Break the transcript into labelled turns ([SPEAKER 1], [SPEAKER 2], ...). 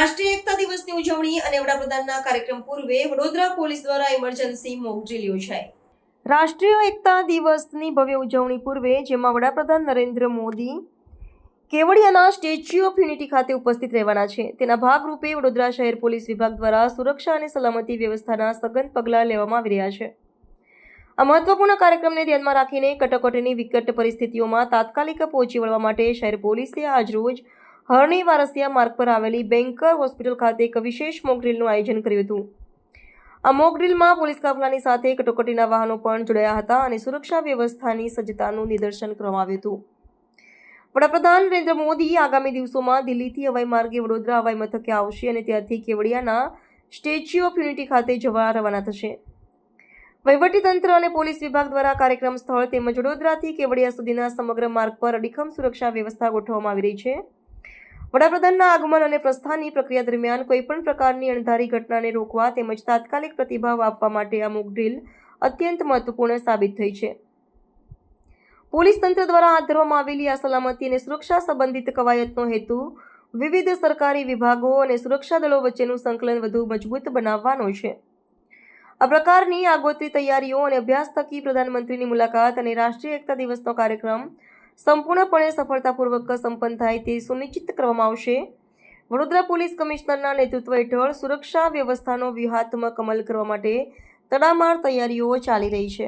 [SPEAKER 1] રાષ્ટ્રીય એકતા દિવસની ઉજવણી અને વડાપ્રધાનના કાર્યક્રમ પૂર્વે વડોદરા પોલીસ દ્વારા ઇમરજન્સી મોક ડ્રીલ યોજાઈ। રાષ્ટ્રીય એકતા દિવસની ભવ્ય ઉજવણી પૂર્વે જેમાં વડાપ્રધાન નરેન્દ્ર મોદી કેવડિયાના સ્ટેચ્યુ ઓફ યુનિટી ખાતે ઉપસ્થિત રહેવાના છે, તેના ભાગરૂપે વડોદરા શહેર પોલીસ વિભાગ દ્વારા સુરક્ષા અને સલામતી વ્યવસ્થાના સઘન પગલાં લેવામાં આવી રહ્યા છે। આ મહત્વપૂર્ણ કાર્યક્રમને ધ્યાનમાં રાખીને કટોકટીની વિકટ પરિસ્થિતિઓમાં તાત્કાલિક પહોંચી વળવા માટે શહેર પોલીસે આજરોજ હરણી વારસિયા માર્ગ પર આવેલી બેન્કર હોસ્પિટલ ખાતે એક વિશેષ મોક ડ્રીલનું આયોજન કર્યું હતું। આ મોક ડ્રીલમાં પોલીસ કાફલાની સાથે કટોકટીના વાહનો પણ જોડાયા હતા અને સુરક્ષા વ્યવસ્થાની સજ્જતાનું નિદર્શન કરવામાં આવ્યું હતું। વડાપ્રધાન નરેન્દ્ર મોદી આગામી દિવસોમાં દિલ્હીથી હવાઈ માર્ગે વડોદરા હવાઈ મથકે આવશે અને ત્યાંથી કેવડિયાના સ્ટેચ્યુ ઓફ યુનિટી ખાતે જવા રવાના થશે। વહીવટીતંત્ર અને પોલીસ વિભાગ દ્વારા કાર્યક્રમ સ્થળ તેમજ વડોદરાથી કેવડિયા સુધીના સમગ્ર માર્ગ પર અડીખમ સુરક્ષા વ્યવસ્થા ગોઠવવામાં આવી રહી છે। વડાપ્રધાનના આગમન અને પ્રસ્થાનની પ્રક્રિયા દરમિયાન કોઈપણ પ્રકારની અણધારી ઘટનાને રોકવા તેમજ તાત્કાલિક પ્રતિભાવ આપવા માટે આ મોક ડ્રીલ અત્યંત મહત્વપૂર્ણ સાબિત થઈ છે। પોલીસ તંત્ર દ્વારા હાથ ધરવામાં આવેલી આ સલામતી અને સુરક્ષા સંબંધિત કવાયતનો હેતુ વિવિધ સરકારી વિભાગો અને સુરક્ષા દળો વચ્ચેનું સંકલન વધુ મજબૂત બનાવવાનો છે। આ પ્રકારની આગોતરી તૈયારીઓ અને અભ્યાસ થકી પ્રધાનમંત્રીની મુલાકાત અને રાષ્ટ્રીય એકતા દિવસનો કાર્યક્રમ સંપૂર્ણપણે સફળતાપૂર્વક સંપન્ન થાય તે સુનિશ્ચિત કરવામાં આવશે। વડોદરા પોલીસ કમિશનરના નેતૃત્વ હેઠળ સુરક્ષા વ્યવસ્થાનો વ્યૂહાત્મક અમલ કરવા માટે તડામાર તૈયારીઓ ચાલી રહી છે।